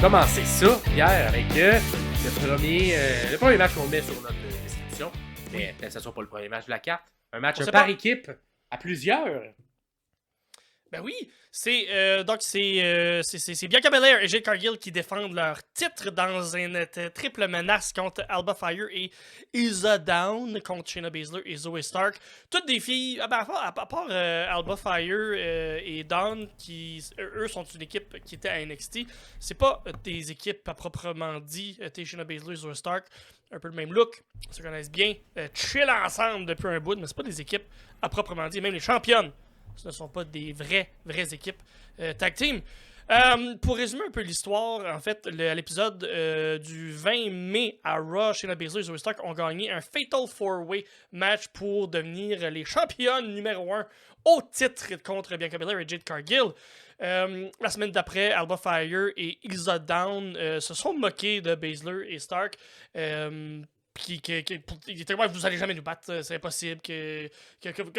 commencer ça hier avec le premier match qu'on met sur notre description. Mais peut-être que ce ne sera pas le premier match de la carte. Un match par équipe à plusieurs. Ben oui, c'est Bianca Belair et Jade Cargill qui défendent leur titre dans une triple menace contre Alba Fire et Isa Down contre Shayna Baszler et Zoe Stark. Toutes des filles, à part Alba Fire et Dawn, qui eux sont une équipe qui était à NXT. C'est pas des équipes à proprement dit. Shayna Baszler et Zoe Stark, un peu le même look, se connaissent bien, chill ensemble depuis un bout, mais c'est pas des équipes à proprement dit. Même les championnes, ce ne sont pas des vraies équipes tag team. Pour résumer un peu l'histoire, en fait, à l'épisode du 20 mai à Raw, Shayna Baszler et Zoe Stark ont gagné un Fatal 4-Way match pour devenir les championnes numéro 1 au titre contre Bianca Belair et Jade Cargill. La semaine d'après, Alba Fire et Isa Down se sont moqués de Baszler et Stark. Il était comme, vous allez jamais nous battre, c'est impossible que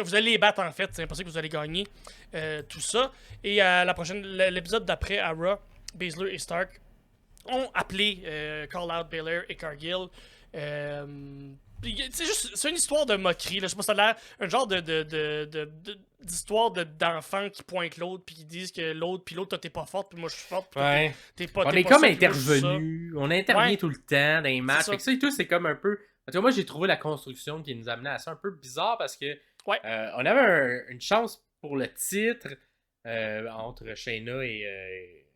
vous allez les battre en fait, c'est impossible que vous allez gagner tout ça. Et l'épisode d'après à Raw, Baszler et Stark ont appelé Call Out Belair et Cargill. C'est une histoire de moquerie, là. Je sais pas, ça a l'air un genre d'histoire d'enfants qui pointent l'autre puis qui disent que l'autre, toi t'es pas forte puis moi je suis forte. Ouais. T'es pas, on t'es est pas comme ça, intervenus, on intervient tout le temps dans les matchs. C'est Ça et tout, c'est comme un peu. En tout cas, moi j'ai trouvé la construction qui nous amenait à ça un peu bizarre parce que on avait une chance pour le titre entre Shayna et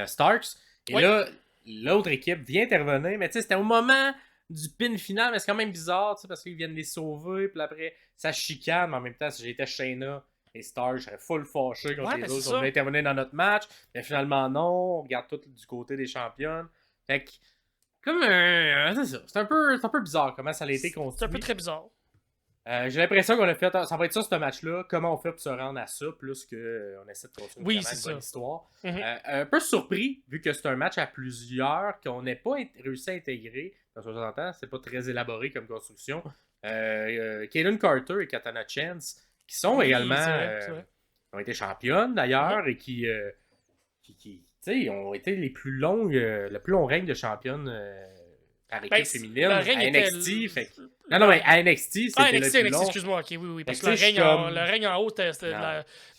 Starks. Et là, l'autre équipe vient intervenir, mais tu sais, c'était au moment du pin final, mais c'est quand même bizarre, tu sais, parce qu'ils viennent les sauver, puis après, ça chicane, mais en même temps, si j'étais Shayna et Stark, je serais full fâché contre les autres. On voulait intervenir dans notre match, mais finalement, non, on regarde tout du côté des championnes. Fait que, comme c'est ça, c'est un peu bizarre comment ça a été construit. C'est un peu très bizarre. J'ai l'impression qu'on a fait, ça va être ça ce match-là, comment on fait pour se rendre à ça, plus qu'on essaie de construire une bonne histoire. Un peu surpris, vu que c'est un match à plusieurs, qu'on n'ait pas réussi à intégrer, dans 60 ans, c'est pas très élaboré comme construction. Kaylin Carter et Katana Chance, qui sont également, c'est vrai. ont été championnes d'ailleurs, et qui ont été le plus long règne de championne par équipe féminine à NXT. Non, mais à NXT, c'était le plus long. Excuse-moi, ok, oui, parce que le règne en haut, c'était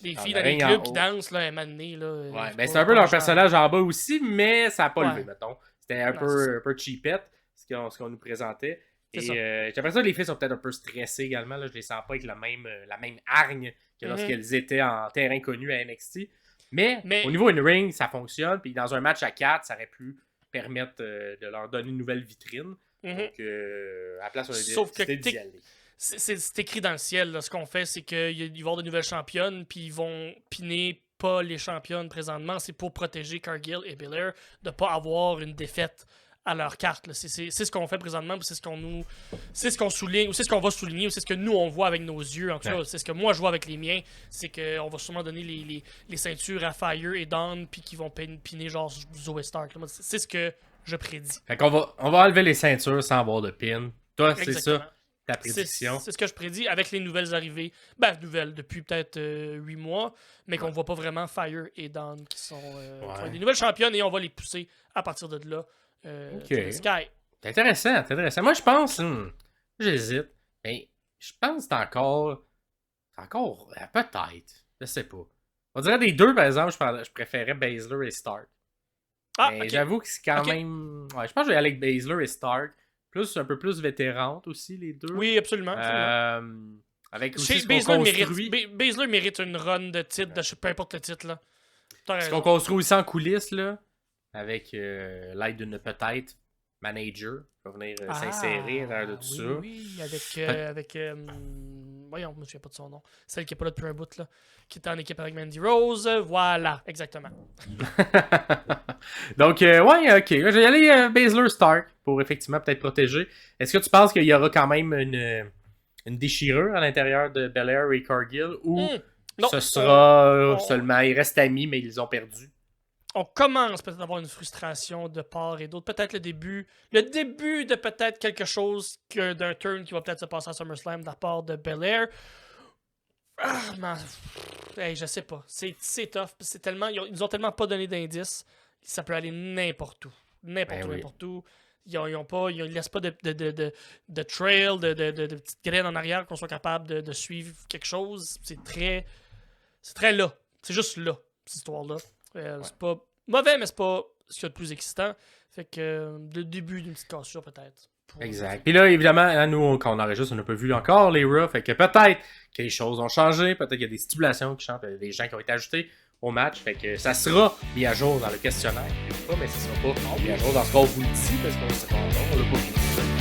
des filles dans les clubs qui dansent, là, à un moment donné, là. Ouais, mais c'est un peu leur personnage en bas aussi, mais ça n'a pas levé, mettons. C'était un peu cheapette, ce qu'on nous présentait. Et j'ai l'impression que les filles sont peut-être un peu stressées également, là. Je les sens pas avec la même hargne que lorsqu'elles étaient en terrain connu à NXT. Mais au niveau in-ring, ça fonctionne, puis dans un match à 4, ça aurait pu permettre de leur donner une nouvelle vitrine. Donc, à la place, on a décidé d'y aller. C'est écrit dans le ciel. Là. Ce qu'on fait, c'est qu'il va y avoir de nouvelles championnes, puis ils vont piner pas les championnes présentement. C'est pour protéger Cargill et Belair de pas avoir une défaite à leur carte. C'est ce qu'on fait présentement, c'est ce qu'on souligne, ou c'est ce qu'on va souligner, ou c'est ce que nous on voit avec nos yeux. En tout cas, c'est ce que moi je vois avec les miens, c'est qu'on va sûrement donner les ceintures à Fire et Dawn, puis qu'ils vont piner genre Zoe Stark. C'est ce que je prédis. Fait qu'on va enlever les ceintures sans avoir de pin. Toi, c'est ça ta prédiction. C'est ce que je prédis avec les nouvelles arrivées. Nouvelles depuis peut-être 8 mois, mais qu'on voit pas vraiment Fire et Dawn qui sont des nouvelles championnes et on va les pousser à partir de là. Sky. C'est intéressant. Moi, je pense, j'hésite, mais je pense que c'est encore peut-être, je sais pas. On dirait des deux, par exemple, je préférais Baszler et Stark. Mais j'avoue que c'est quand même... Ouais, je pense que je vais aller avec Baszler et Stark. Un peu plus vétérantes aussi, les deux. Oui, absolument. Avec aussi ce qu'on construit. Baszler mérite une run de titre, de peu importe le titre. Là. Ce qu'on construit aussi en coulisses, là, avec l'aide d'une peut-être manager qui va venir s'insérer à l'intérieur de tout ça. Oui, avec voyons, je ne me souviens pas de son nom. Celle qui n'est pas là depuis un bout, là, qui était en équipe avec Mandy Rose. Voilà, exactement. Donc, ok. Je vais y aller Baszler Stark pour effectivement peut-être protéger. Est-ce que tu penses qu'il y aura quand même une déchirure à l'intérieur de Belair et Cargill ou ce sera seulement, ils restent amis mais ils ont perdu? On commence peut-être à avoir une frustration de part et d'autre. Peut-être le début de peut-être quelque chose d'un turn qui va peut-être se passer à SummerSlam de la part de Belair. Je sais pas. C'est tough. C'est tellement, ils nous ont tellement pas donné d'indices. Ça peut aller n'importe où. N'importe où. Ils laissent pas de trail, de petites graines en arrière qu'on soit capable de suivre quelque chose. C'est très là. C'est juste là, cette histoire-là. C'est pas mauvais, mais c'est pas ce qu'il y a de plus excitant. Fait que le début d'une petite cassure, peut-être. Exact. Puis là, évidemment, nous, quand on enregistre, on n'a pas vu encore les Raw. Fait que peut-être que les choses ont changé. Peut-être qu'il y a des stipulations qui changent. Des gens qui ont été ajoutés au match. Fait que ça sera mis à jour dans le questionnaire. Mais ce sera pas mis à jour dans ce qu'on vous le dit. Parce qu'on ne sait pas encore. On l'a pas vu.